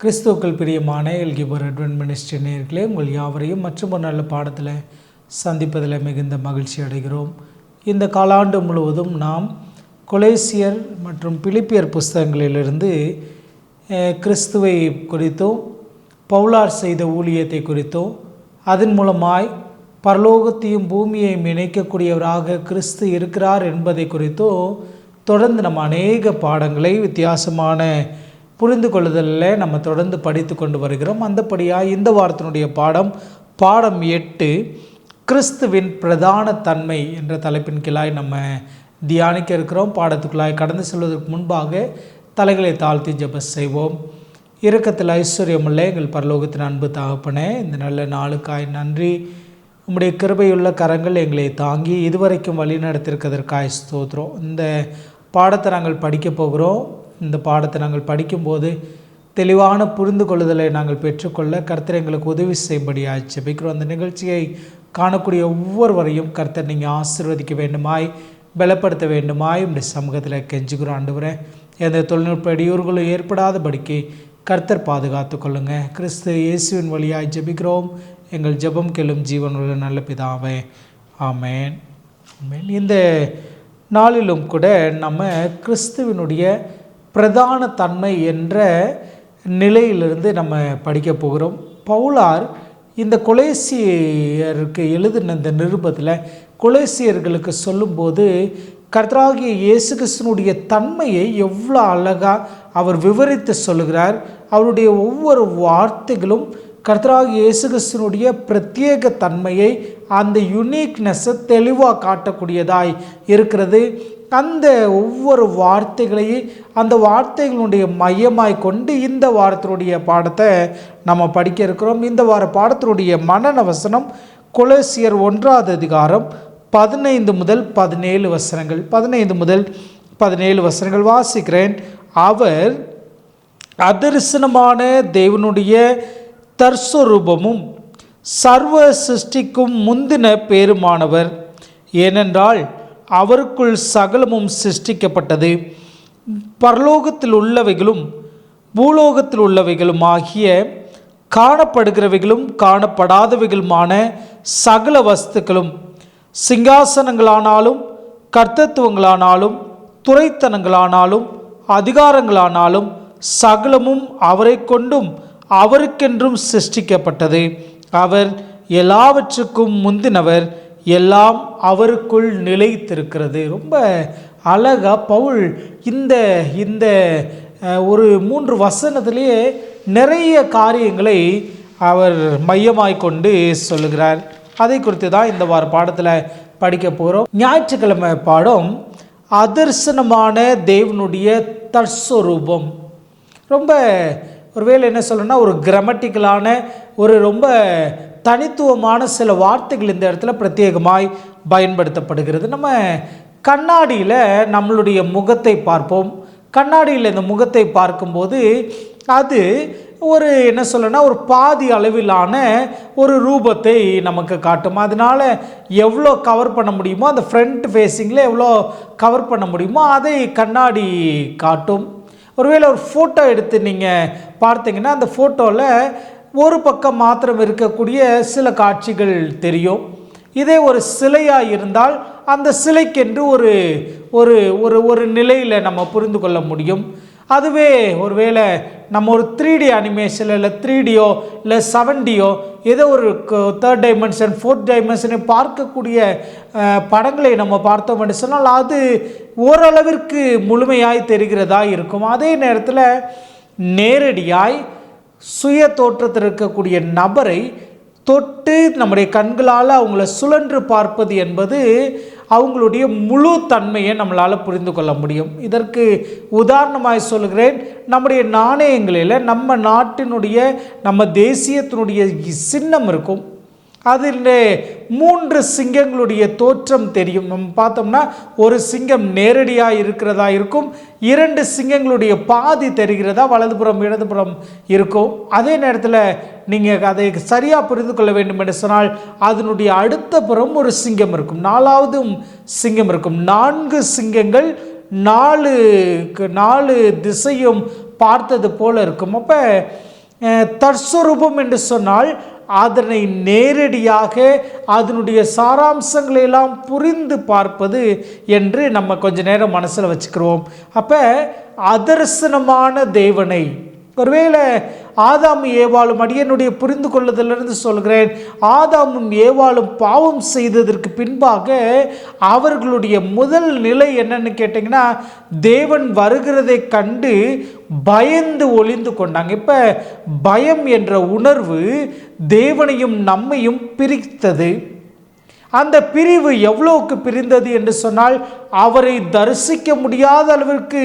கிறிஸ்துவுக்குள் பிரியமான எல்கிபர் advent ministry நேயர்களே, உங்கள் யாவரையும் மற்றும் ஒரு நல்ல பாடத்தில் சந்திப்பதில் மிகுந்த மகிழ்ச்சி அடைகிறோம். இந்த காலாண்டு முழுவதும் நாம் கொலேசியர் மற்றும் பிலிப்பியர் புஸ்தகங்களிலிருந்து கிறிஸ்துவை குறித்தும் பவுலார் செய்த ஊழியத்தை குறித்தும் அதன் மூலமாய் பரலோகத்தையும் பூமியையும் இணைக்கக்கூடியவராக கிறிஸ்து இருக்கிறார் என்பதை குறித்தும் தொடர்ந்து நம்ம அநேக பாடங்களை வித்தியாசமான புரிந்து கொள்ளுதலில் நம்ம தொடர்ந்து படித்து கொண்டு வருகிறோம். அந்தபடியாக இந்த வாரத்தினுடைய பாடம் 8 கிறிஸ்துவின் பிரதான தன்மை என்ற தலைப்பின் கீழாய் நம்ம தியானிக்க இருக்கிறோம். பாடத்துக்குள்ளாய் கடந்து செல்வதற்கு முன்பாக தலைகளை தாழ்த்தி ஜெபம் செய்வோம். இரக்கத்தில் ஐஸ்வர்யமுள்ள எங்கள் பரலோகத்தின் அன்பு தகப்பனே, இந்த நல்ல நாளுக்காய் நன்றி. உம்முடைய கிருபையுள்ள கரங்கள் எங்களை தாங்கி இதுவரைக்கும் வழி நடத்திருக்கிறதற்காய் ஸ்தோத்திரம். இந்த பாடத்தை நாங்கள் படிக்க போகிறோம். இந்த பாடத்தை நாங்கள் படிக்கும்போது தெளிவான புரிந்து கொள்ளுதலை நாங்கள் பெற்றுக்கொள்ள கர்த்தர் எங்களுக்கு உதவி செய்யும்படியாக ஜெபிக்கிறோம். அந்த நிகழ்ச்சியை காணக்கூடிய ஒவ்வொருவரையும் கர்த்தர் நீங்கள் ஆசீர்வதிக்க வேண்டுமாய், பலப்படுத்த வேண்டுமாய் உடைய சமூகத்தில் கெஞ்சுக்கிறோம். ஆண்டவரே, எந்த தொழில்நுட்ப இடையூறுகளும் ஏற்படாதபடிக்கு கர்த்தர் பாதுகாத்து கொள்ளுங்கள். கிறிஸ்து இயேசுவின் வழியாய் ஜெபிக்கிறோம் எங்கள் ஜெபம் கெல்லும் ஜீவனுள்ள நல்ல பிதாவே, ஆமேன். இந்த நாளிலும் கூட நம்ம கிறிஸ்துவினுடைய பிரதான தன்மை என்ற நிலையிலிருந்து நம்ம படிக்க போகிறோம். பவுலார் இந்த கொலேசியருக்கு எழுதின இந்த நிருபத்தில் கொலேசியர்களுக்கு சொல்லும்போது கர்த்தராகிய இயேசு கிறிஸ்துவினுடைய தன்மையை எவ்வளோ அழகாக அவர் விவரித்து சொல்லுகிறார். அவருடைய ஒவ்வொரு வார்த்தைகளும் கர்த்தராகிய இயேசு கிறிஸ்துவினுடைய பிரத்யேக தன்மையை, அந்த யுனிக்னஸை தெளிவாக காட்டக்கூடியதாய் இருக்கிறது. அந்த ஒவ்வொரு வார்த்தைகளையும் அந்த வார்த்தைகளுடைய மையமாய் கொண்டு இந்த வாரத்தினுடைய பாடத்தை நம்ம படிக்க இருக்கிறோம். இந்த வார பாடத்தினுடைய மனன வசனம் கொலேசியர் 1 அதிகாரம் 15 முதல் 17 வசனங்கள். 15 முதல் 17 வசனங்கள் வாசிக்கிறேன். அவர் அதரிசனமான தேவனுடைய தற்ஸ்வரூபமும் சர்வ சிருஷ்டிக்கும் முந்தின பேருமானவர். ஏனென்றால் அவருக்குள் சகலமும் சிருஷ்டிக்கப்பட்டது. பரலோகத்தில் உள்ளவைகளும் பூலோகத்தில் உள்ளவைகளும் ஆகிய காணப்படுகிறவைகளும் காணப்படாதவைகளுமான சகல வஸ்துக்களும், சிங்காசனங்களானாலும் கர்த்தத்துவங்களானாலும் துரைத்தனங்களானாலும் அதிகாரங்களானாலும் சகலமும் அவரை கொண்டும் அவருக்கென்றும் சிருஷ்டிக்கப்பட்டது. அவர் எல்லாவற்றுக்கும் முந்தினவர், எல்லாம் அவருக்குள் நிலைத்திருக்கிறது. ரொம்ப அழகாக பவுல் இந்த இந்த ஒரு 3 வசனத்திலேயே நிறைய காரியங்களை அவர் மையமாய் கொண்டு சொல்லுகிறார். அதை குறித்து தான் இந்த வார பாடத்தில் படிக்க போகிறோம். ஞாயிற்றுக்கிழமை பாடம் அதர்சனமான தேவனுடைய தற்ஸ்வரூபம். ரொம்ப ஒருவேளை என்ன சொல்லணும்னா, ஒரு கிராமட்டிக்கலான ஒரு ரொம்ப தனித்துவமான சில வார்த்தைகள் இந்த இடத்துல பிரத்யேகமாய் பயன்படுத்தப்படுகிறது. நம்ம கண்ணாடியில் நம்மளுடைய முகத்தை பார்ப்போம். கண்ணாடியில் இந்த முகத்தை பார்க்கும்போது அது ஒரு என்ன சொல்லணும்னா, ஒரு பாதி அளவிலான ஒரு ரூபத்தை நமக்கு காட்டும். அதனால் எவ்வளோ கவர் பண்ண முடியுமோ, அந்த ஃப்ரண்ட் ஃபேஸிங்கில் எவ்வளோ கவர் பண்ண முடியுமோ அதை கண்ணாடி காட்டும். ஒருவேளை ஒரு ஃபோட்டோ எடுத்து நீங்கள் பார்த்தீங்கன்னா அந்த ஃபோட்டோவில் ஒரு பக்கம் மாத்திரம் இருக்கக்கூடிய சில காட்சிகள் தெரியும். இதே ஒரு சிலையாக இருந்தால் அந்த சிலைக்கென்று ஒரு ஒரு ஒரு ஒரு நிலையில் நம்ம புரிந்து கொள்ள முடியும். அதுவே ஒருவேளை நம்ம ஒரு 3D அனிமேஷன் இல்லை 3Dயோ இல்லை 7Dயோ ஏதோ ஒரு 3rd டைமென்ஷன் 4th டைமென்ஷனை பார்க்கக்கூடிய படங்களை நம்ம பார்த்தோம் என்று சொன்னால் அது ஓரளவிற்கு முழுமையாய் தெரிகிறதா இருக்கும். அதே நேரத்தில் நேரடியாய் சுய தோற்றத்தில் இருக்கக்கூடிய நபரை தொட்டு நம்முடைய கண்களால் அவங்கள சுழன்று பார்ப்பது என்பது அவங்களுடைய முழு தன்மையை நம்மளால் புரிந்து கொள்ள முடியும். இதற்கு உதாரணமாய் சொல்கிறேன். நம்முடைய நாணயங்களில் நம்ம நாட்டினுடைய நம்ம தேசியத்தினுடைய சின்னம் இருக்கும். அதில் 3 சிங்கங்களுடைய தோற்றம் தெரியும். நம்ம பார்த்தோம்னா ஒரு சிங்கம் நேரடியாக இருக்கிறதா இருக்கும், 2 சிங்கங்களுடைய பாதி தெரிகிறதா வலதுபுறம் இடதுபுறம் இருக்கும். அதே நேரத்தில் நீங்கள் அதை சரியாக புரிந்து கொள்ள வேண்டும் என்று சொன்னால் அதனுடைய அடுத்த புறம் ஒரு சிங்கம் இருக்கும், 4வது சிங்கம் இருக்கும். 4 சிங்கங்கள் 4 திசையும் பார்த்தது போல இருக்கும். அப்போ தற்சொரூபம் என்று சொன்னால் அதனை நேரடியாக அதனுடைய சாராம்சங்களை எல்லாம் புரிந்து பார்ப்பது என்று நம்ம கொஞ்ச நேரம் மனசில் வச்சுக்கிறோம். அப்போ அதர்சனமான தேவனை, ஒருவேளை ஆதாமும் ஏவாளும், அடியனுடைய புரிந்து கொள்ளுதலிருந்து சொல்கிறேன், ஆதாமும் ஏவாளும் பாவம் செய்ததற்கு பின்பாக அவர்களுடைய முதல் நிலை என்னன்னு கேட்டிங்கன்னா, தேவன் வருகிறதை கண்டு பயந்து ஒளிந்து கொண்டாங்க. இப்போ பயம் என்ற உணர்வு தேவனையும் நம்மையும் பிரித்தது. அந்த பிரிவு எவ்வளவுக்கு பிரிந்தது என்று சொன்னால், அவரை தரிசிக்க முடியாத அளவிற்கு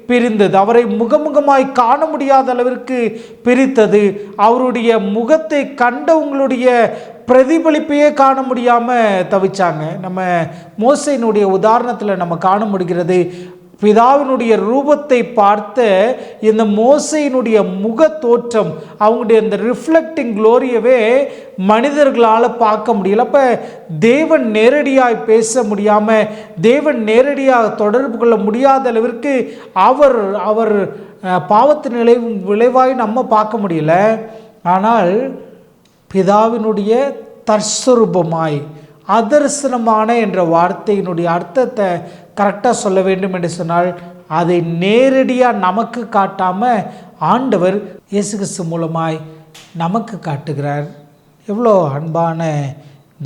பிரிந்தது, அவரை முகமுகமாய் காண முடியாத அளவிற்கு பிரித்தது. அவருடைய முகத்தை கண்டவங்களுடைய பிரதிபலிப்பையே காண முடியாமல் தவிச்சாங்க. நம்ம மோசேயினுடைய உதாரணத்தில் நம்ம காண முடிகிறது. பிதாவினுடைய ரூபத்தை பார்த்த இந்த மோசேயினுடைய முக தோற்றம், அவங்களுடைய இந்த ரிஃப்ளெக்டிங் க்ளோரியவே மனிதர்களால் பார்க்க முடியல. அப்போ தேவன் நேரடியாக பேச முடியாமல், தேவன் நேரடியாக தொடர்பு கொள்ள முடியாத அளவிற்கு அவர் பாவத்தின் விளைவாய் நம்ம பார்க்க முடியல. ஆனால் பிதாவினுடைய தற்சொரூபமாய், அதர்சனமான என்ற வார்த்தையினுடைய அர்த்தத்தை கரெக்டாக சொல்ல வேண்டும் என்று சொன்னால், அதை நேரடியாக நமக்கு காட்டாமல் ஆண்டவர் இயேசு கிறிஸ்து மூலமாய் நமக்கு காட்டுகிறார். எவ்வளோ அன்பான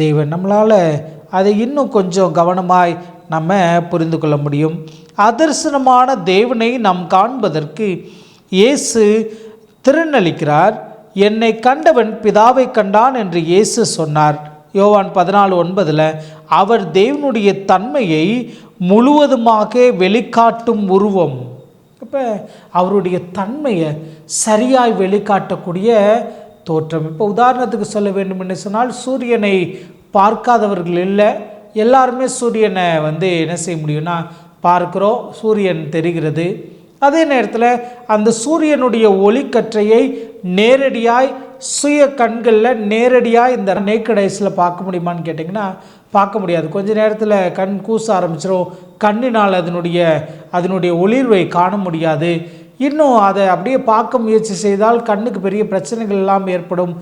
தேவன்! நம்மளால் அதை இன்னும் கொஞ்சம் கவனமாய் நம்ம புரிந்து கொள்ள முடியும். அதர்சனமான தேவனை நாம் காண்பதற்கு இயேசு திறனளிக்கிறார். என்னை கண்டவன் பிதாவை கண்டான் என்று இயேசு சொன்னார். யோவான் 14:9 அவர் தேவனுடைய தன்மையை முழுவதுமாக வெளிக்காட்டும் உருவம். இப்போ அவருடைய தன்மையை சரியாய் வெளிக்காட்டக்கூடிய தோற்றம். இப்போ உதாரணத்துக்கு சொல்ல வேண்டும் என்று சொன்னால், சூரியனை பார்க்காதவர்கள் இல்லை, எல்லாருமே சூரியனை என்ன செய்ய முடியும்னா பார்க்குறோம், சூரியன் தெரிகிறது. அதே நேரத்தில் அந்த சூரியனுடைய ஒளிக்கற்றையை நேரடியாய் சுய கண்களில் நேரடியாக இந்த நேக்கட் ஐஸில் பார்க்க முடியுமான்னு கேட்டிங்கன்னா பார்க்க முடியாது. கொஞ்ச நேரத்தில் கண் கூச ஆரம்பிச்சிடும், கண்ணினால் அதனுடைய ஒளிர்வை காண முடியாது. இன்னும் அதை அப்படியே பார்க்க முயற்சி செய்தால் கண்ணுக்கு பெரிய பிரச்சனைகள் எல்லாம் ஏற்படும்.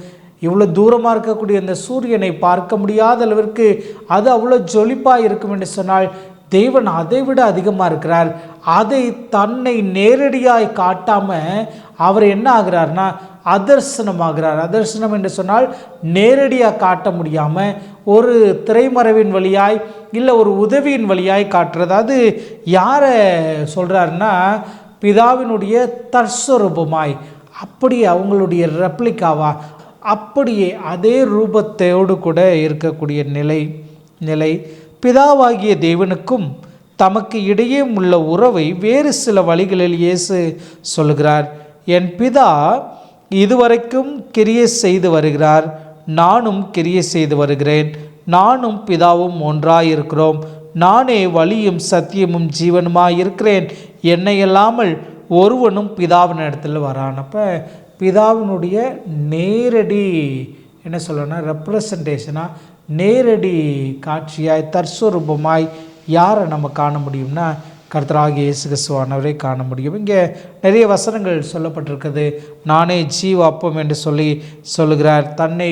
இவ்வளோ தூரமாக இருக்கக்கூடிய இந்த சூரியனை பார்க்க முடியாத அளவிற்கு அது அவ்வளோ ஜொலிப்பாக இருக்கும் என்று சொன்னால், தேவன் அதை விட அதிகமாக இருக்கிறார். அதை தன்னை நேரடியாய் காட்டாமல் அவர் என்ன ஆகிறார்னா அதர்சனமாகிறார். அதர்சனம் என்று சொன்னால் நேரடியாக காட்ட முடியாமல் ஒரு திரைமறைவின் வழியாய் இல்லை ஒரு உதவியின் வழியாய் காட்டுறது. அது யாரை சொல்கிறாருன்னா, பிதாவினுடைய தற்சொரூபமாய், அப்படியே அவங்களுடைய ரெப்ளிகாவா, அப்படியே அதே ரூபத்தோடு கூட இருக்கக்கூடிய நிலை பிதாவாகிய தேவனுக்கும் தமக்கு இடையே உள்ள உறவை வேறு சில வழிகளில் இயேசு சொல்கிறார். என் பிதா இதுவரைக்கும் கிரியை செய்து வருகிறார், நானும் கிரியை செய்து வருகிறேன், நானும் பிதாவும் ஒன்றாயிருக்கிறோம், நானே வழியும் சத்தியமும் ஜீவனுமாய் இருக்கிறேன், என்னை அல்லாமல் ஒருவனும் பிதாவின் இடத்துல வரான். அப்போ பிதாவினுடைய நேரடி என்ன சொல்லணும்னா ரெப்ரசன்டேஷனாக, நேரடி காட்சியாய் தற்சொரூபமாய் யாரை நம்ம காண முடியும்னா கர்த்தராகிய இயேசு கிறிஸ்துவானவரை காண முடியும். இங்கே நிறைய வசனங்கள் சொல்லப்பட்டிருக்குது. நானே ஜீவ அப்பம் என்று சொல்லுகிறார், தன்னை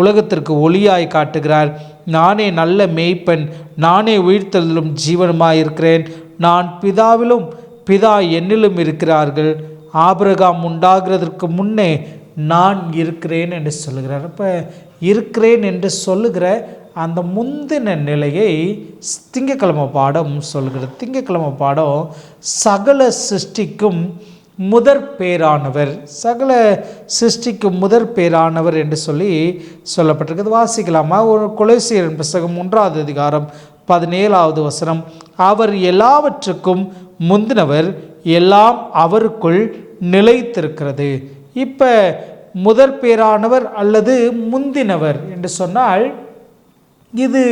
உலகத்திற்கு ஒளியாய் காட்டுகிறார், நானே நல்ல மேய்ப்பன், நானே உயிர்த்தெழுதலும் ஜீவனுமாய் இருக்கிறேன், நான் பிதாவிலும் பிதா என்னிலும் இருக்கிறார்கள், ஆபிரகாம் உண்டாகிறதற்கு முன்னே நான் இருக்கிறேன் என்று சொல்லுகிறார். அப்போ இருக்கிறேன் என்று சொல்லுகிற அந்த முந்தின நிலையை திங்கக்கிழமை பாடம் சொல்கிறது. திங்கக்கிழமை பாடம் சகல சிருஷ்டிக்கும் முதற் பேரானவர், சகல சிருஷ்டிக்கும் முதற் பேரானவர் என்று சொல்லப்பட்டிருக்கிறது. வாசிக்கலாமா? ஒரு கொலோசியர் புத்தகம் 1ஆம் அதிகாரம் 17வது வசனம், அவர் எல்லாவற்றுக்கும் முந்தினவர், எல்லாம் அவருக்குள் நிலைத்திருக்கிறது. இப்போ முதற் பேரானவர் அல்லது முந்தினவர் என்று சொன்னால், இது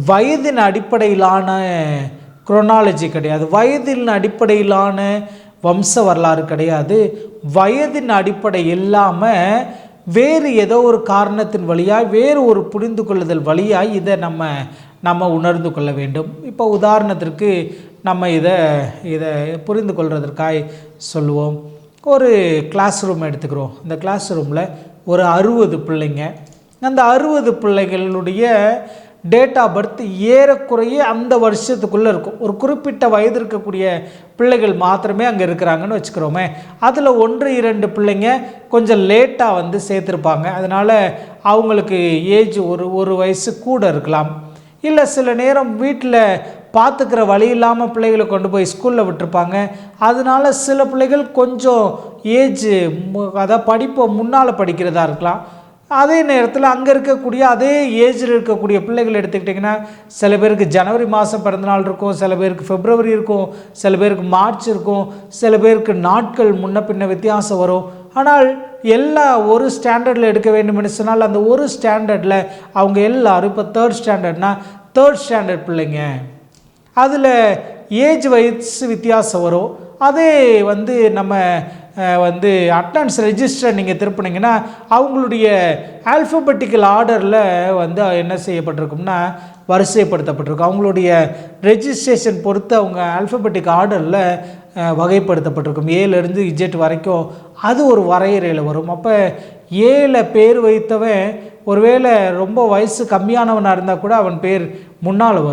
வயதின் அடிப்படையிலான குரோனாலஜி கிடையாது, வயதின் அடிப்படையிலான வம்ச வரலாறு கிடையாது. வயதின் அடிப்படை இல்லாமல் வேறு ஏதோ ஒரு காரணத்தின் வழியாய், வேறு ஒரு புரிந்து கொள்ளுதல் வழியாய் இதை நம்ம உணர்ந்து கொள்ள வேண்டும். இப்போ உதாரணத்திற்கு நம்ம இதை புரிந்து கொள்வதற்காய் சொல்லுவோம். ஒரு கிளாஸ் ரூம் எடுத்துக்கிறோம். அந்த கிளாஸ் ரூமில் ஒரு 60 பிள்ளைங்க. அந்த 60 பிள்ளைகளுடைய டேட் ஆஃப் பர்த் ஏறக்குறைய அந்த வருஷத்துக்குள்ளே இருக்கும். ஒரு குறிப்பிட்ட வயது இருக்கக்கூடிய பிள்ளைகள் மாத்திரமே அங்கே இருக்கிறாங்கன்னு வச்சுக்கிறோமே. அதில் 1-2 பிள்ளைங்க கொஞ்சம் லேட்டாக சேர்த்துருப்பாங்க. அதனால் அவங்களுக்கு ஏஜ் ஒரு வயசு கூட இருக்கலாம். இல்லை சில நேரம் வீட்டில் பார்த்துக்கிற வழி இல்லாமல் பிள்ளைகளை கொண்டு போய் ஸ்கூலில் விட்டுருப்பாங்க. அதனால் சில பிள்ளைகள் கொஞ்சம் ஏஜ் அதாவது படிப்பை முன்னால் படிக்கிறதா இருக்கலாம். அதே நேரத்தில் அங்கே இருக்கக்கூடிய அதே ஏஜில் இருக்கக்கூடிய பிள்ளைகள் எடுத்துக்கிட்டிங்கன்னா சில பேருக்கு ஜனவரி மாதம் பிறந்தநாள் இருக்கும், சில பேருக்கு பிப்ரவரி இருக்கும், சில பேருக்கு மார்ச் இருக்கும், சில பேருக்கு நாட்கள் முன்ன பின்ன வித்தியாசம் வரும். ஆனால் எல்லா ஒரு ஸ்டாண்டர்டில் எடுக்க வேண்டும் சொன்னால் அந்த ஒரு ஸ்டாண்டர்டில் அவங்க எல்லாரும் இப்போ 3rd ஸ்டாண்டர்ட்னா 3rd ஸ்டாண்டர்ட் பிள்ளைங்க. அதில் ஏஜ் வயசு வித்தியாசம் வரும். அதே நம்ம அட்டனன்ஸ் ரெஜிஸ்டர் நீங்கள் திருப்பினீங்கன்னா அவங்களுடைய ஆல்ஃபபெட்டிக்கல் ஆர்டரில் என்ன செய்யப்பட்டிருக்கும்னா வரிசைப்படுத்தப்பட்டிருக்கும். அவங்களுடைய ரெஜிஸ்ட்ரேஷன் பொறுத்து அவங்க ஆல்ஃபபெட்டிக் ஆர்டரில் வகைப்படுத்தப்பட்டிருக்கும். ஏலேருந்து Z வரைக்கும் அது ஒரு வரையறையில் வரும். அப்போ ஏல பேர் வைத்தவன் ஒருவேளை ரொம்ப வயசு கம்மியானவனாக இருந்தால் கூட அவன் பேர் முன்னால்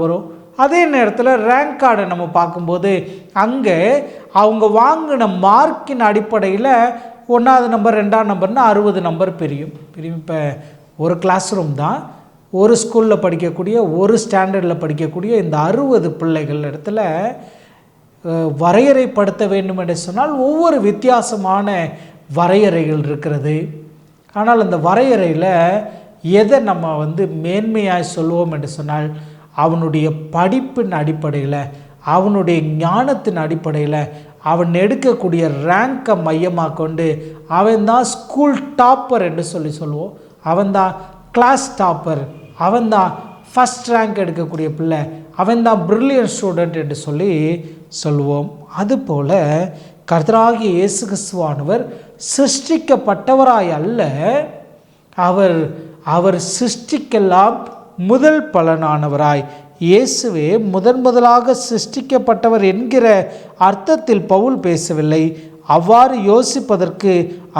வரும். அதே நேரத்தில் ரேங்க் கார்டை நம்ம பார்க்கும்போது அங்கே அவங்க வாங்கின மார்க்கின் அடிப்படையில் 1ஆவது நம்பர் 2ஆம் நம்பர்னு 60 நம்பர் பிரியும். இப்போ ஒரு கிளாஸ் ரூம் தான், ஒரு ஸ்கூலில் படிக்கக்கூடிய ஒரு ஸ்டாண்டர்டில் படிக்கக்கூடிய இந்த 60 பிள்ளைகள் இடத்துல வரையறைப்படுத்த வேண்டும் என்று சொன்னால் ஒவ்வொரு வித்தியாசமான வரையறைகள் இருக்கிறது. ஆனால் அந்த வரையறையில் எதை நம்ம மேன்மையாக சொல்லுவோம் என்று சொன்னால் அவனுடைய படிப்பின் அடிப்படையில், அவனுடைய ஞானத்தின் அடிப்படையில், அவன் எடுக்கக்கூடிய ரேங்கை மையமாக கொண்டு அவன்தான் ஸ்கூல் டாப்பர் என்று சொல்லுவோம். அவன்தான் கிளாஸ் டாப்பர், அவன்தான் ஃபஸ்ட் ரேங்க் எடுக்கக்கூடிய பிள்ளை, அவன்தான் பிரில்லியன்ட் ஸ்டூடெண்ட் என்று சொல்லுவோம். அதுபோல் கர்த்தராகிய இயேசு கிறிஸ்துவானவர் சிருஷ்டிக்கப்பட்டவராய் அல்ல, அவர் சிருஷ்டிக்கெல்லாம் முதல் பலனானவராய், இயேசுவே முதலாக சிருஷ்டிக்கப்பட்டவர் என்கிற அர்த்தத்தில் பவுல் பேசவில்லை. அவ்வாறு யோசிப்பதற்கு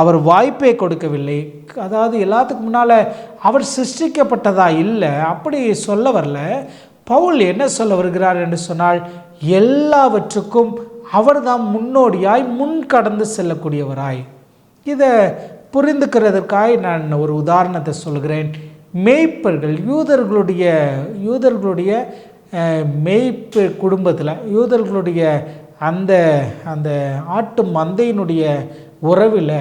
அவர் வாய்ப்பை கொடுக்கவில்லை. அதாவது எல்லாத்துக்கு முன்னால் அவர் சிருஷ்டிக்கப்பட்டதா இல்லை, அப்படி சொல்ல வரல. பவுல் என்ன சொல்ல வருகிறார் என்று சொன்னால் எல்லாவற்றுக்கும் அவர் தான் முன்னோடியாய் முன் கடந்து செல்லக்கூடியவராய். இதை புரிந்துக்கிறதற்காக நான் ஒரு உதாரணத்தை சொல்கிறேன். மேய்ப்பர்கள் யூதர்களுடைய மேய்ப்பு குடும்பத்தில் யூதர்களுடைய அந்த ஆட்டு மந்தையினுடைய உறவில்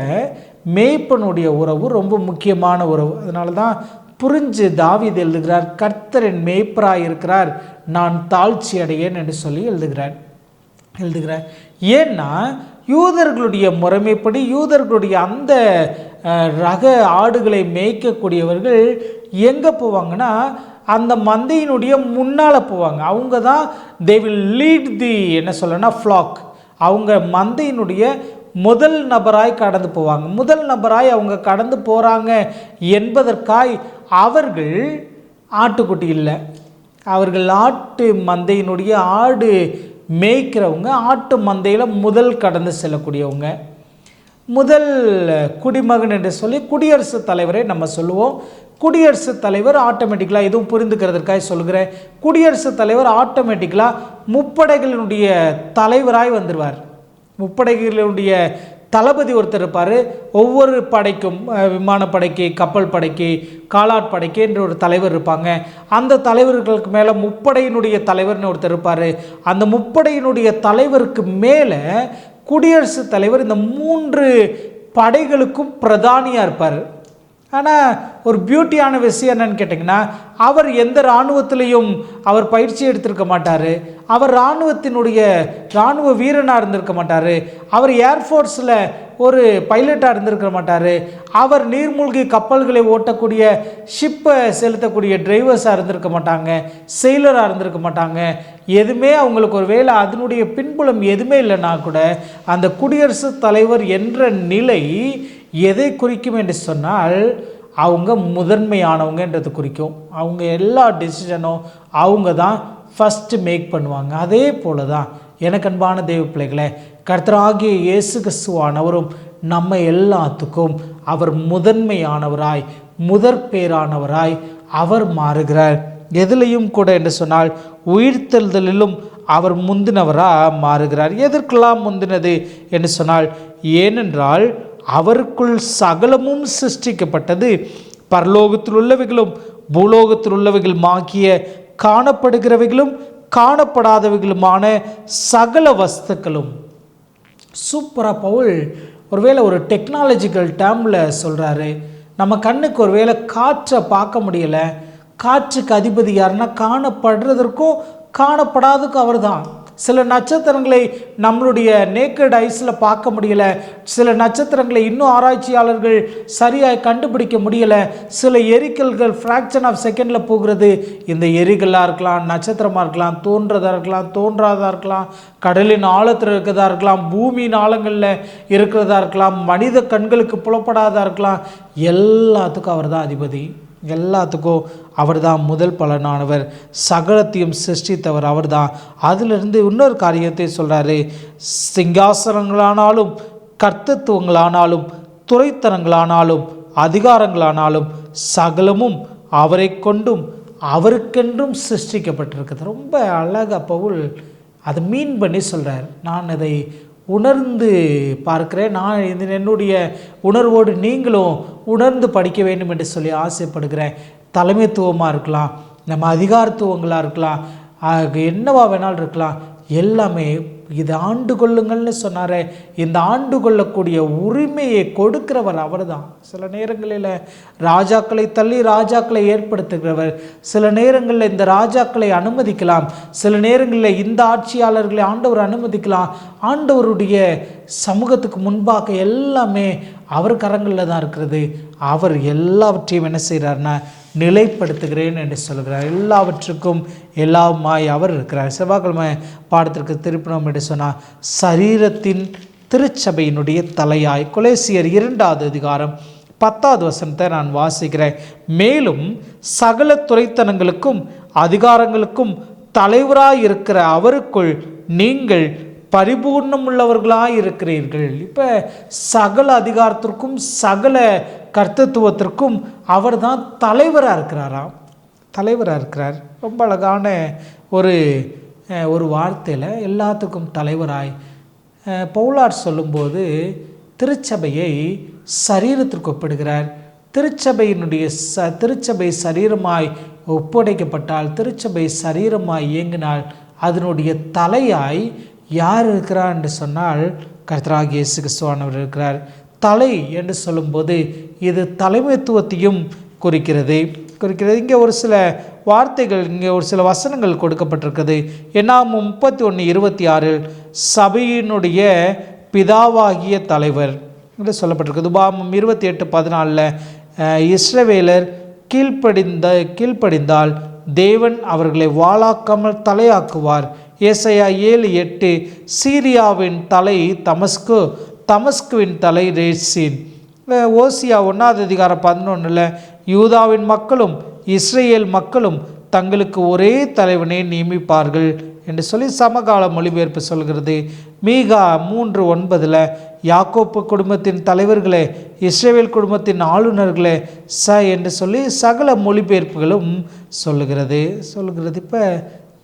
மேய்ப்பனுடைய உறவு ரொம்ப முக்கியமான உறவு. அதனால தான் புரிஞ்சு தாவீது எழுதுகிறார், கர்த்தர் என் மேய்ப்பராய் இருக்கிறார், நான் தாழ்ச்சி அடையேன் என்று சொல்லி எழுதுகிறார். ஏன்னா யூதர்களுடைய முறைமைப்படி யூதர்களுடைய அந்த ரக ஆடுகளை மேய்க்கக்கூடியவர்கள் எங்கே போவாங்கன்னா அந்த மந்தையினுடைய முன்னால் போவாங்க. அவங்க தான் they will lead the flock. அவங்க மந்தையினுடைய முதல் நபராய் கடந்து போவாங்க. முதல் நபராய் அவங்க கடந்து போகிறாங்க என்பதற்காய் அவர்கள் ஆட்டுக்குட்டி இல்லை, அவர்கள் ஆட்டு மந்தையினுடைய ஆடு மேய்க்கிறவங்க, ஆட்டு மந்தையில் முதல் கடந்து செல்லக்கூடியவங்க, முதல் குடிமகன் என்று சொல்லி குடியரசுத் தலைவரை நம்ம சொல்லுவோம். குடியரசுத் தலைவர் ஆட்டோமேட்டிக்கலாக எதுவும் புரிந்துக்கிறதுக்காக சொல்கிறேன், குடியரசுத் தலைவர் ஆட்டோமேட்டிக்கலாக முப்படைகளினுடைய தலைவராய் வந்துடுவார். முப்படைகளினுடைய தளபதி ஒருத்தர் இருப்பார். ஒவ்வொரு படைக்கும், விமானப்படைக்கு, கப்பல் படைக்கு, காலாட்படைக்கு என்று ஒரு தலைவர் இருப்பாங்க. அந்த தலைவர்களுக்கு மேலே முப்படையினுடைய தலைவர்னு ஒருத்தர் இருப்பார். அந்த முப்படையினுடைய தலைவருக்கு மேலே குடியரசுத் தலைவர் இந்த 3 படைகளுக்கும் பிரதானியாக இருப்பார். ஆனால் ஒரு பியூட்டியான விஷயம் என்னன்னு கேட்டிங்கன்னா, அவர் எந்த இராணுவத்திலையும் அவர் பயிற்சி எடுத்திருக்க மாட்டார், அவர் இராணுவ வீரனாக இருந்திருக்க மாட்டார், அவர் ஏர்ஃபோர்ஸில் ஒரு பைலட்டாக இருந்திருக்க மாட்டார், அவர் நீர்மூழ்கி கப்பல்களை ஓட்டக்கூடிய ஷிப்பை செலுத்தக்கூடிய டிரைவர்ஸாக இருந்திருக்க மாட்டாங்க, செயிலராக இருந்திருக்க மாட்டாங்க. எதுவுமே அவங்களுக்கு ஒரு வேளை அதனுடைய பின்புலம் எதுவுமே இல்லைன்னா கூட அந்த குடியரசுத் தலைவர் என்ற நிலை எதை குறிக்கும் என்று சொன்னால் அவங்க முதன்மையானவங்கன்றது குறிக்கும். அவங்க எல்லா டெசிஷனும் அவங்க தான் ஃபஸ்ட்டு மேக் பண்ணுவாங்க. அதே போல தான் எனக்கு அன்பான தேவ பிள்ளைகளே, கர்த்தராகிய இயேசு கிறிஸ்துவானவரும் நம்ம எல்லாத்துக்கும் அவர் முதன்மையானவராய் முதற்பேரானவராய் அவர் மாறுகிறார். எதிலையும் கூட என்று சொன்னால் உயிர்த்தெழுதலிலும் அவர் முந்தினவராக மாறுகிறார். எதற்கெல்லாம் முந்தினது என்று சொன்னால், ஏனென்றால் அவருக்குள் சகலமும் சிருஷ்டிக்கப்பட்டது, பரலோகத்தில் உள்ளவைகளும் பூலோகத்தில் உள்ளவைகளுமாகிய காணப்படுகிறவைகளும் காணப்படாதவைகளுமான சகல வஸ்துக்களும். சூப்பராக பவுல் ஒருவேளை ஒரு டெக்னாலஜிக்கல் டேர்மில் சொல்கிறாரு. நம்ம கண்ணுக்கு ஒருவேளை காற்றை பார்க்க முடியலை, காற்றுக்கு அதிபதி யாருன்னா காணப்படுறதற்கும் காணப்படாததுக்கும் அவர் தான். சில நட்சத்திரங்களை நம்மளுடைய நேக்கட் ஐஸில் பார்க்க முடியலை, சில நட்சத்திரங்களை இன்னும் ஆராய்ச்சியாளர்கள் சரியாக கண்டுபிடிக்க முடியலை. சில எரிக்கல்கள் ஃப்ராக்ஷன் ஆஃப் செகண்டில் போகிறது. இந்த எரிகளாக இருக்கலாம், நட்சத்திரமாக இருக்கலாம், தோன்றதாக இருக்கலாம், தோன்றாதாக இருக்கலாம், கடலின் ஆழத்தில் இருக்கிறதா இருக்கலாம், பூமியின் ஆழங்களில் இருக்கிறதா இருக்கலாம், மனித கண்களுக்கு புலப்படாததாக இருக்கலாம். எல்லாத்துக்கும் அவர் தான் அதிபதி, எல்லாத்துக்கும் அவர் தான் முதல் பலனானவர், சகலத்தையும் சிருஷ்டித்தவர் அவர் தான். அதிலிருந்து இன்னொரு காரியத்தை சொல்கிறாரு. சிங்காசனங்களானாலும் கர்த்தத்துவங்களானாலும் துறைத்தனங்களானாலும் அதிகாரங்களானாலும் சகலமும் அவரை கொண்டும் அவருக்கென்றும் சிருஷ்டிக்கப்பட்டிருக்குது. ரொம்ப அழகாக பவுல் அதை மீன் பண்ணி சொல்கிறார். நான் அதை உணர்ந்து பார்க்கிறேன். நான் என்னுடைய உணர்வோடு நீங்களும் உணர்ந்து படிக்க வேண்டும் என்று சொல்லி ஆசைப்படுகிறேன். தலைமைத்துவமாக இருக்கலாம், நம்ம அதிகாரத்துவங்களாக இருக்கலாம், என்னவா வேணாலும் இருக்கலாம், எல்லாமே இது ஆண்டு கொள்ளுங்கள்னு சொன்னார். இந்த ஆண்டு கொள்ளக்கூடிய உரிமையை கொடுக்கிறவர் அவர் தான். சில நேரங்களில் ராஜாக்களை தள்ளி ராஜாக்களை ஏற்படுத்துகிறவர், சில நேரங்களில் இந்த ராஜாக்களை அனுமதிக்கலாம், சில நேரங்களில் இந்த ஆட்சியாளர்களை ஆண்டவர் அனுமதிக்கலாம். ஆண்டவருடைய சமூகத்துக்கு முன்பாக எல்லாமே அவர் கரங்களில் தான் இருக்கிறது. அவர் எல்லாவற்றையும் என்ன செய்கிறார்னா நிலைப்படுத்துகிறேன் என்று சொல்கிறார். எல்லாவற்றுக்கும் எல்லாமாய் அவர் இருக்கிறார். செவ்வாய்க்கிழமை பாடத்திற்கு திருப்பினோம் என்று சொன்னால், சரீரத்தின் திருச்சபையினுடைய தலையாய். கொலேசியர் 2வது அதிகாரம் 10வது வசனத்தை நான் வாசிக்கிறேன். மேலும் சகல துரைத்தனங்களுக்கும் அதிகாரங்களுக்கும் தலைவராய் இருக்கிற அவருக்குள் நீங்கள் பரிபூர்ணம் உள்ளவர்களாக இருக்கிறீர்கள். இப்போ சகல அதிகாரத்திற்கும் சகல கர்த்தத்துவத்திற்கும் அவர் தான் தலைவராக இருக்கிறாராம், தலைவராக இருக்கிறார். ரொம்ப அழகான ஒரு வார்த்தையில் எல்லாத்துக்கும் தலைவராய் பவுலார் சொல்லும்போது திருச்சபையை சரீரத்திற்கு ஒப்பிடுகிறார். திருச்சபை சரீரமாய் ஒப்படைக்கப்பட்டால், திருச்சபை சரீரமாய் இயங்கினால் அதனுடைய தலையாய் யார் இருக்கிறார் என்று சொன்னால் கர்த்தராகிய இயேசு கிறிஸ்துவானவர் இருக்கிறார். தலை என்று சொல்லும்போது இது தலைமைத்துவத்தையும் குறிக்கிறது. இங்கே ஒரு சில வார்த்தைகள், இங்கே ஒரு சில வசனங்கள் கொடுக்கப்பட்டிருக்குது. என்னாகும் 31:26 சபையினுடைய பிதாவாகிய தலைவர் என்று சொல்லப்பட்டிருக்குது. உபாகமம் 28:14 இஸ்ரவேலர் கீழ்ப்படிந்தால் தேவன் அவர்களை வாளாக்காமல் தலையாக்குவார். ஏசாயா 7:8 சீரியாவின் தலை தமஸ்குவின் தலை ரேசின். ஓசியா 1வது அதிகாரம் 11 யூதாவின் மக்களும் இஸ்ரேல் மக்களும் தங்களுக்கு ஒரே தலைவனை நியமிப்பார்கள் என்று சொல்லி சமகால மொழிபெயர்ப்பு சொல்கிறது. மீகா 3:9 யாக்கோப்பு குடும்பத்தின் தலைவர்களே, இஸ்ரேல் குடும்பத்தின் ஆளுநர்களே என்று சொல்லி சகல மொழிபெயர்ப்புகளும் சொல்லுகிறது. இப்போ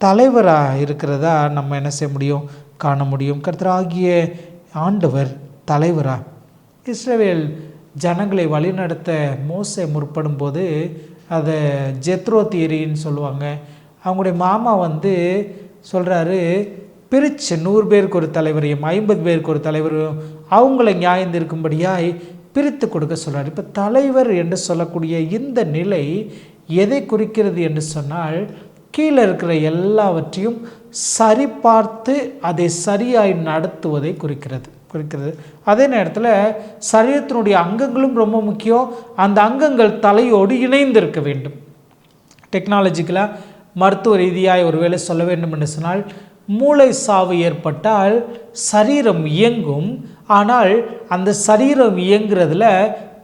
தலைவராக இருக்கிறதா நம்ம என்ன செய்ய முடியும், காண முடியும். கர்த்தராகிய ஆண்டவர் தலைவராக இஸ்ரவேல் ஜனங்களை வழிநடத்த மோசே முற்படும் போது அதை ஜெத்ரோ தியரின்னு சொல்லுவாங்க. அவங்களுடைய மாமா சொல்கிறாரு, பிரித்து 100 பேருக்கு ஒரு தலைவரையும் 50 பேருக்கு ஒரு தலைவரையும் அவங்கள நியாயந்திருக்கும்படியாய் பிரித்து கொடுக்க சொல்கிறார். இப்போ தலைவர் என்று சொல்லக்கூடிய இந்த நிலை எதை குறிக்கிறது என்று சொன்னால், கீழே இருக்கிற எல்லாவற்றையும் சரிபார்த்து அதை சரியாய் நடத்துவதை குறிக்கிறது. அதே நேரத்தில் சரீரத்தினுடைய அங்கங்களும் ரொம்ப முக்கியம். அந்த அங்கங்கள் தலையோடு இணைந்திருக்க வேண்டும். டெக்னாலஜிக்கலாக மருத்துவ ரீதியாக ஒருவேளை சொல்ல வேண்டும் என்று சொன்னால், மூளை சாவு ஏற்பட்டால் சரீரம் இயங்கும், ஆனால் அந்த சரீரம் இயங்குறதுல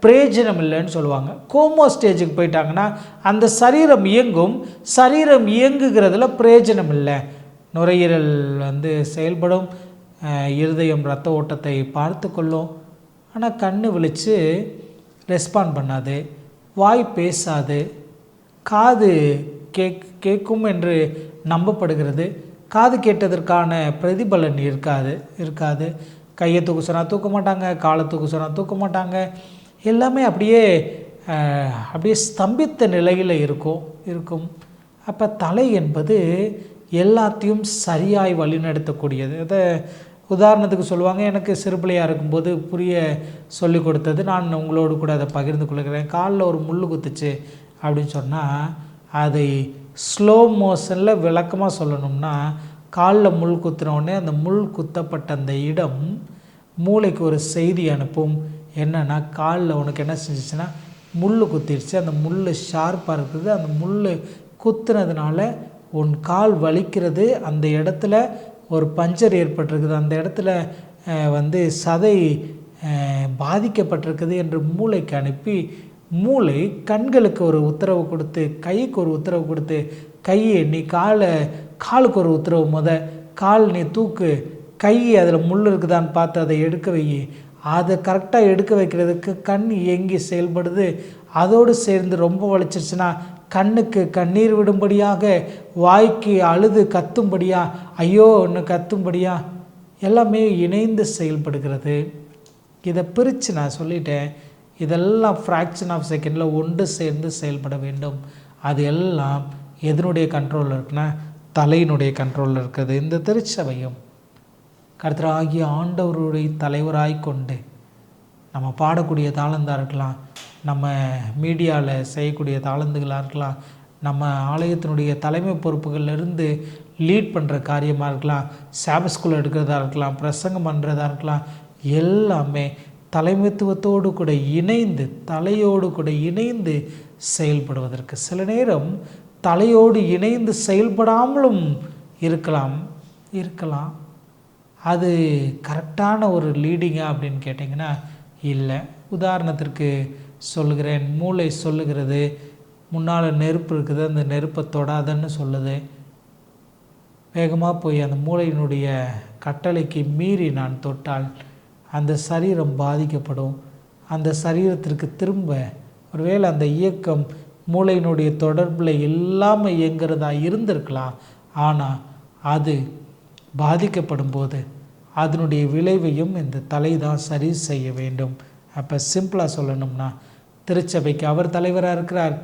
பிரயோஜனம் இல்லைன்னு சொல்லுவாங்க. கோமோ ஸ்டேஜுக்கு போயிட்டாங்கன்னா அந்த சரீரம் இயங்கும், சரீரம் இயங்குகிறதுல பிரயோஜனம் இல்லை. நுரையீரல் செயல்படும், இருதயம் இரத்த ஓட்டத்தை பார்த்து கொள்ளும். ஆனால் கண் விழித்து ரெஸ்பாண்ட் பண்ணாது, வாய் பேசாது, காது கேட்கும் என்று நம்பப்படுகிறது. காது கேட்டதற்கான பிரதிபலன் இருக்காது. கையை தூக்க சொன்னால் தூக்க மாட்டாங்க, காலை தூக்க சொன்னால் தூக்க மாட்டாங்க. எல்லாமே அப்படியே ஸ்தம்பித்த நிலையில் இருக்கும். அப்போ தலை என்பது எல்லாத்தையும் சரியாய் வழிநடத்தக்கூடியது. அதை உதாரணத்துக்கு சொல்லுவாங்க, எனக்கு சிறுபிள்ளையாக இருக்கும்போது புரிய சொல்லி கொடுத்தது, நான் உங்களோடு கூட அதை பகிர்ந்து கொள்கிறேன். காலில் ஒரு முள் குத்துச்சு அப்படின்னு சொன்னால், அதை ஸ்லோ மோஷனில் விளக்கமாக சொல்லணும்னா, காலில் முள் குத்துனோடனே அந்த முள் குத்தப்பட்ட அந்த இடம் மூளைக்கு ஒரு செய்தி அனுப்பும். என்னென்னா, காலில் உனக்கு என்ன செஞ்சிச்சுன்னா முள் குத்திடுச்சு, அந்த முள் ஷார்ப்பாக இருக்குது, அந்த முள் குத்துனதுனால உன் கால் வலிக்கிறது, அந்த இடத்துல ஒரு பஞ்சர் ஏற்பட்டிருக்குது, அந்த இடத்துல சதை பாதிக்கப்பட்டிருக்குது என்று மூளைக்கு அனுப்பி, மூளை கண்களுக்கு ஒரு உத்தரவு கொடுத்து, கைக்கு ஒரு உத்தரவு கொடுத்து, கையை நீ காலுக்கு ஒரு உத்தரவு, கால் நீ தூக்கு, கை அதில் முள் இருக்குதான்னு பார்த்து அதை எடுக்க வை. அதை கரெக்டாக எடுக்க வைக்கிறதுக்கு கண் இயங்கி செயல்படுது. அதோடு சேர்ந்து ரொம்ப வலிச்சிருச்சுன்னா கண்ணுக்கு கண்ணீர் விடும்படியாக, வாய்க்கு அழுது கத்தும்படியாக, ஐயோ ஒன்று கத்தும்படியாக எல்லாமே இணைந்து செயல்படுகிறது. இதை பிரித்து நான் சொல்லிட்டேன். இதெல்லாம் ஃப்ராக்ஷன் ஆஃப் செகண்டில் ஒன்று சேர்ந்து செயல்பட வேண்டும். அது எல்லாம் எதனுடைய கண்ட்ரோலில் இருக்குன்னா தலையினுடைய கண்ட்ரோலில் இருக்குது. இந்த திருச்சபையும் கர்த்தராகிய ஆண்டவருடைய தலைவராய் கொண்டு நம்ம பாடக்கூடிய தாளந்தாக இருக்கலாம், நம்ம மீடியாவில் செய்யக்கூடிய தாளந்துகளாக இருக்கலாம், நம்ம ஆலயத்தினுடைய தலைமை பொறுப்புகளிலிருந்து லீட் பண்ணுற காரியமாக இருக்கலாம், சாபத் ஸ்கூல் எடுக்கிறதா இருக்கலாம், பிரசங்கம் பண்ணுறதா இருக்கலாம், எல்லாமே தலைமைத்துவத்தோடு கூட இணைந்து, தலையோடு கூட இணைந்து செயல்படுவதற்கு சில நேரம் தலையோடு இணைந்து செயல்படாமலும் இருக்கலாம். அது கரெக்டான ஒரு லீடிங்கா அப்படின்னு கேட்டிங்கன்னா இல்லை. உதாரணத்திற்கு சொல்லுகிறேன், மூளை சொல்லுகிறது முன்னால் நெருப்பு இருக்குது, அந்த நெருப்பை தொடாதன்னு சொல்லுது. வேகமாக போய் அந்த மூளையினுடைய கட்டளைக்கு மீறி நான் தொட்டால் அந்த சரீரம் பாதிக்கப்படும். அந்த சரீரத்திற்கு திரும்ப ஒருவேளை அந்த இயக்கம் மூளையினுடைய தொடர்பில் இல்லாமல் இயங்கிறதா இருந்திருக்கலாம். ஆனால் அது பாதிக்கப்படும் போது அதனுடைய விளைவையும் இந்த தலை தான் சரி செய்ய வேண்டும். அப்போ சிம்பிளாக சொல்லணும்னா, திருச்சபைக்கு அவர் தலைவராக இருக்கிறார்,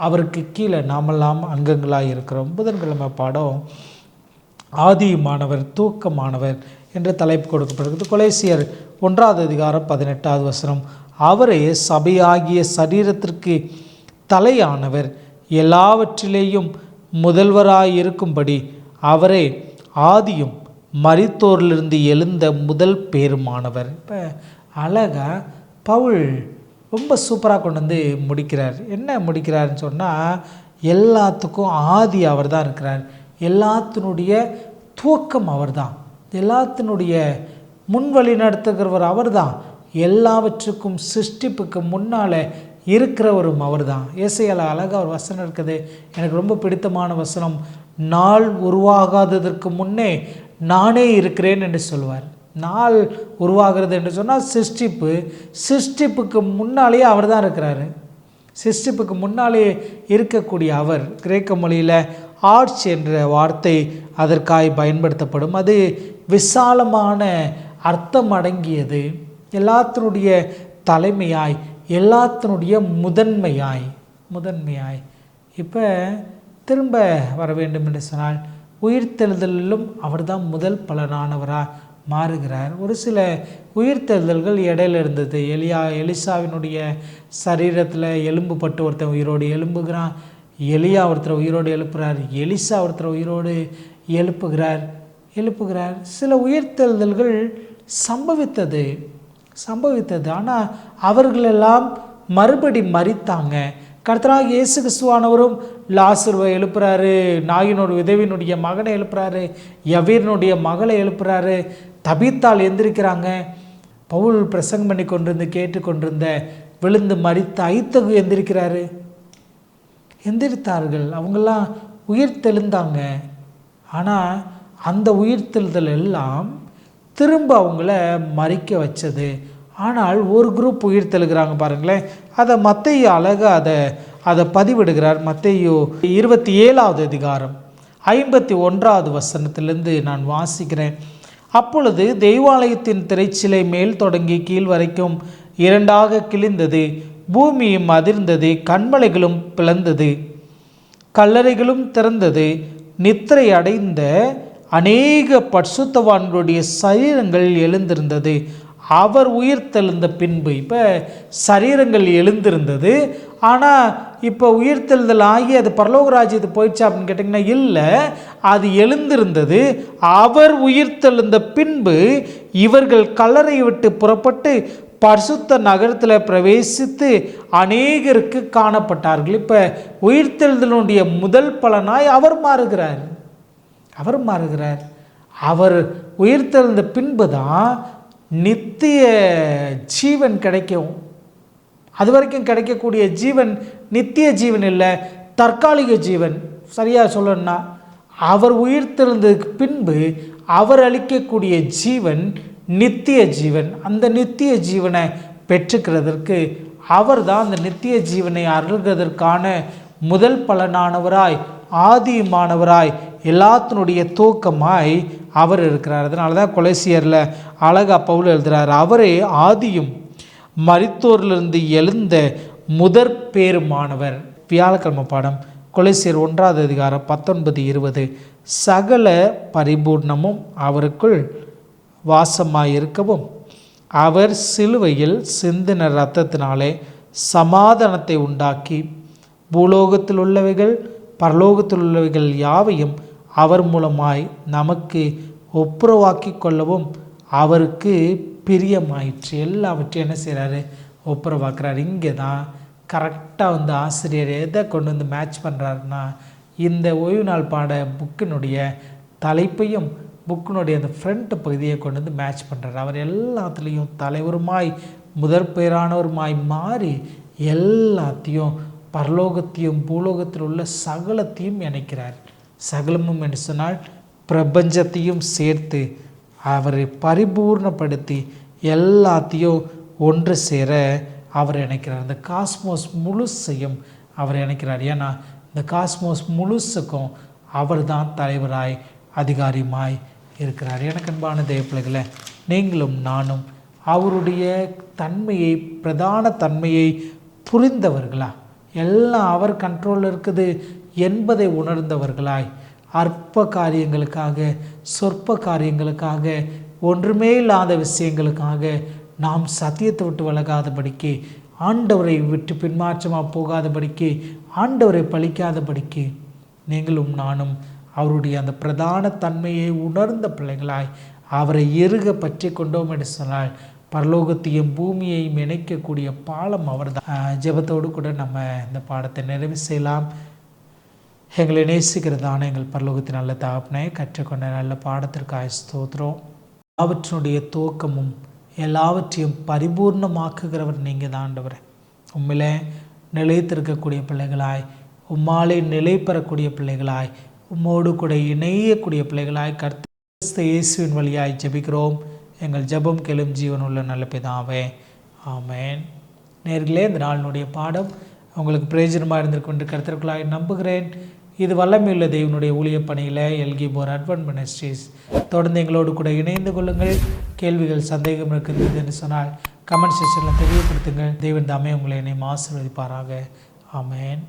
அவருக்கு கீழே நாமெல்லாம் அங்கங்களாக இருக்கிறோம். புதன்கிழமை பாடம் ஆதியுமானவர் தூக்கமானவர் என்ற தலைப்பு கொடுக்கப்படுகிறது. கொலேசியர் 1:18 அவரே சபையாகிய சரீரத்திற்கு தலையானவர், எல்லாவற்றிலேயும் முதல்வராயிருக்கும்படி அவரே ஆதியும் மரித்தோரிலிருந்து எழுந்த முதல் பேருமானவர். இப்போ அழகாக பவுல் ரொம்ப சூப்பராக கொண்டு வந்து முடிக்கிறார். என்ன முடிக்கிறாருன்னு சொன்னால், எல்லாத்துக்கும் ஆதி அவர் தான் இருக்கிறார், எல்லாத்தினுடைய துவக்கம் அவர் தான், எல்லாத்தினுடைய முன்வழி நடத்துகிறவர் அவர் தான், எல்லாவற்றுக்கும் சிருஷ்டிப்புக்கு முன்னால் இருக்கிறவரும் அவர் தான். ஏசாயால அழகாக ஒரு வசனம் இருக்குது, எனக்கு ரொம்ப பிடித்தமான வசனம். நாள் உருவாகாததற்கு முன்னே நானே இருக்கிறேன் என்று சொல்வார். நாள் உருவாகிறது என்று சொன்னால் சிருஷ்டிப்புக்கு முன்னாலேயே அவர் தான் இருக்கிறாரு. சிருஷ்டிப்புக்கு முன்னாலே இருக்கக்கூடிய அவர், கிரேக்க மொழியில் ஆர்ட்ஸ் என்ற வார்த்தை அதற்காய் பயன்படுத்தப்படும். அது விசாலமான அர்த்தம் அடங்கியது, எல்லாத்தினுடைய தலைமையாய், எல்லாத்தினுடைய முதன்மையாய். இப்போ திரும்ப வர வேண்டும் என்று சொன்னால், உயிர்த்தெழுதலிலும் அவர் தான் முதல் பலனானவராக மாறுகிறார். ஒரு சில உயிர்த்தெழுதல்கள் இடையில இருந்தது. எலிசாவினுடைய சரீரத்தில் எலும்பு பட்டு ஒருத்தன் உயிரோடு எழும்புகிறான், எலியா ஒருத்தர் உயிரோடு எழுப்புகிறார், எலிசா ஒருத்தர் உயிரோடு எழுப்புகிறார். சில உயிர்த்தெழுதல்கள் சம்பவித்தது. ஆனால் அவர்களெல்லாம் மறுபடி மரித்தாங்க. கர்த்தராகிய இயேசு கிறிஸ்துவானவரும் லாசருவை எழுப்புறாரு, நாயினோட விதவினுடைய மகனை எழுப்புறாரு, யவீரனுடைய மகளை எழுப்புறாரு, தபீத்தால் எந்திரிக்கிறாங்க. பவுல் பிரசங்கம் பண்ணி கொண்டிருந்து கேட்டுக்கொண்டிருந்த விழுந்து மரித்த ஐத்தகு எந்திரித்தார்கள். அவங்கெல்லாம் உயிர்த்தெழுந்தாங்க. ஆனால் அந்த உயிர்த்தெழுதல் எல்லாம் திரும்ப அவங்கள மறிக்க வச்சது. ஆனால் ஒரு குரூப் உயிர் தெழுகிறாங்க பாருங்களேன். அதை மத்தேயு அழகாக அதை பதிவிடுகிறார். மத்தேயு 27வது அதிகாரம் 51வது வசனத்திலிருந்து நான் வாசிக்கிறேன். அப்பொழுது தெய்வாலயத்தின் திரைச்சிலை மேல் தொடங்கி கீழ் வரைக்கும் இரண்டாக கிழிந்தது. பூமியும் அதிர்ந்தது, கன்மலைகளும் பிளந்தது, கல்லறைகளும் திறந்தது. நித்திரை அடைந்த அநேக பரிசுத்தவான்களுடைய சரீரங்கள் எழுந்திருந்தது. அவர் உயிர் தெழுந்த பின்பு, இப்போ சரீரங்கள் எழுந்திருந்தது, ஆனால் இப்போ உயிர்த்தெழுதல் ஆகி அது பரலோக ராஜ்யத்துக்கு போயிடுச்சா அப்படின்னு கேட்டிங்கன்னா இல்லை, அது எழுந்திருந்தது. அவர் உயிர்த்தெழுந்த பின்பு இவர்கள் கல்லறையை விட்டு புறப்பட்டு பரிசுத்த நகரத்தில் பிரவேசித்து அநேகருக்கு காணப்பட்டார்கள். இப்போ உயிர்த்தெழுதலுடைய முதல் பலனாய் அவர் மாறுகிறார். அவர் உயிர்த்தெழுந்த பின்பு தான் நித்திய ஜீவன் கிடைக்கும். அது வரைக்கும் கிடைக்கக்கூடிய ஜீவன் நித்திய ஜீவன் இல்லை, தற்காலிக ஜீவன். சரியாக சொல்லணும்னா அவர் உயிர்த்தெழுந்ததுக்கு பின்பு அவர் அளிக்கக்கூடிய ஜீவன் நித்திய ஜீவன். அந்த நித்திய ஜீவனை பெற்றுக்கிறதற்கு அவர் தான் அந்த நித்திய ஜீவனை அருள்கிறதற்கான முதல் பலனானவராய், ஆதியுமானவராய், எல்லாத்தினுடைய துவக்கமாய் அவர் இருக்கிறார். அதனால தான் கொலோசியரில் அழகா பவுல் எழுதுகிறார், அவரே ஆதியும் மரித்தோரிலிருந்து எழுந்த முதற் பேருமானவர். வியாழக்கிழமை பாடம் கொலோசியர் 1வது அதிகாரம் 19-20. சகல பரிபூர்ணமும் அவருக்குள் வாசமாயிருக்கவும் அவர் சிலுவையில் சிந்தின இரத்தத்தினாலே சமாதானத்தை உண்டாக்கி பூலோகத்தில் உள்ளவைகள் பரலோகத்தில் உள்ளவைகள் யாவையும் அவர் மூலமாய் நமக்கு ஒப்புரவாக்கி கொள்ளவும் அவருக்கு பிரியமாயிற்று. எல்லாவற்றையும் என்ன செய்கிறாரு? ஒப்புரவாக்குறாரு. இங்கே தான் கரெக்டாக ஆசிரியர் எதை கொண்டு மேட்ச் பண்ணுறாருன்னா, இந்த ஓய்வு நாள் பாட புக்கினுடைய தலைப்பையும் புக்கினுடைய அந்த ஃப்ரண்ட் பகுதியை கொண்டு மேட்ச் பண்ணுறாரு. அவர் எல்லாத்துலேயும் தலைவருமாய் முதற் பெயரானவருமாய் மாறி எல்லாத்தையும் பரலோகத்தையும் பூலோகத்தில் உள்ள சகலத்தையும் இணைக்கிறார். சகலமும் என்று சொன்னால் பிரபஞ்சத்தையும் சேர்த்து அவரை பரிபூர்ணப்படுத்தி எல்லாத்தையும் ஒன்று சேர அவர் இணைக்கிறார். இந்த காஸ்மோஸ் முழுசையும் அவர் இணைக்கிறார். ஏன்னா இந்த காஸ்மோஸ் முழுசுக்கும் அவர் தான் தலைவராய் அதிகாரியுமாய் இருக்கிறார். எனக்கு அன்பான தேவ பிள்ளைகளை, நீங்களும் நானும் அவருடைய தன்மையை, பிரதான தன்மையை புரிந்தவர்களா, எல்லாம் அவர் கண்ட்ரோலில் இருக்குது என்பதை உணர்ந்தவர்களாய், அற்ப காரியங்களுக்காக, சொற்ப காரியங்களுக்காக, ஒன்றுமே இல்லாத விஷயங்களுக்காக நாம் சத்தியத்தை விட்டு விலகாதபடிக்கு, ஆண்டவரை விட்டு பின்மாற்றமாக போகாதபடிக்கு, ஆண்டவரை பழிக்காதபடிக்கு நீங்களும் நானும் அவருடைய அந்த பிரதான தன்மையை உணர்ந்த பிள்ளைகளாய் அவரை எருக பற்றி கொண்டோம் என்று சொன்னால் பரலோகத்தையும் பூமியையும் இணைக்கக்கூடிய பாலம் அவர் தான். ஜெபத்தோடு கூட நம்ம இந்த பாடத்தை நிறைவு செய்யலாம். எங்களை நேசிக்கிறதான எங்கள் பரலோகத்தின் நல்ல தகப்பனே, கற்றுக்கொண்ட நல்ல பாடத்திற்காக ஸ்தோத்திரம். எல்லாவற்றினுடைய துவக்கமும் எல்லாவற்றையும் பரிபூர்ணமாக்குகிறவர் நீங்கள் தான் ஆண்டவரே. உண்மையிலே நிலைத்திருக்கக்கூடிய பிள்ளைகளாய், உம்மாலே நிலை பெறக்கூடிய பிள்ளைகளாய், உம்மோடு கூட இணையக்கூடிய பிள்ளைகளாய் கிறிஸ்து இயேசுவின் வழியாய் ஜெபிக்கிறோம். எங்கள் ஜெபம் கேளும் ஜீவனுள்ள நல்ல பிதாவே, ஆமேன். நேர்களே, இந்த நாளினுடைய பாடம் உங்களுக்கு பிரயோஜனமாக இருந்திருக்கும் என்று கருத்திற்குள்ளாய் நம்புகிறேன். இது வல்லமையுள்ள தேவனுடைய ஊழிய பணியில் எல்கிபோர் அட்வென்ட் மினிஸ்ட்ரீஸ். தொடர்ந்து எங்களோடு கூட இணைந்து கொள்ளுங்கள். கேள்விகள், சந்தேகம் இருக்குது என்று சொன்னால் கமெண்ட் செக்ஷனில் தெரியப்படுத்துங்கள். தேவன் தாமே உங்களை என்னை ஆசீர்வதிப்பாராக. ஆமேன்.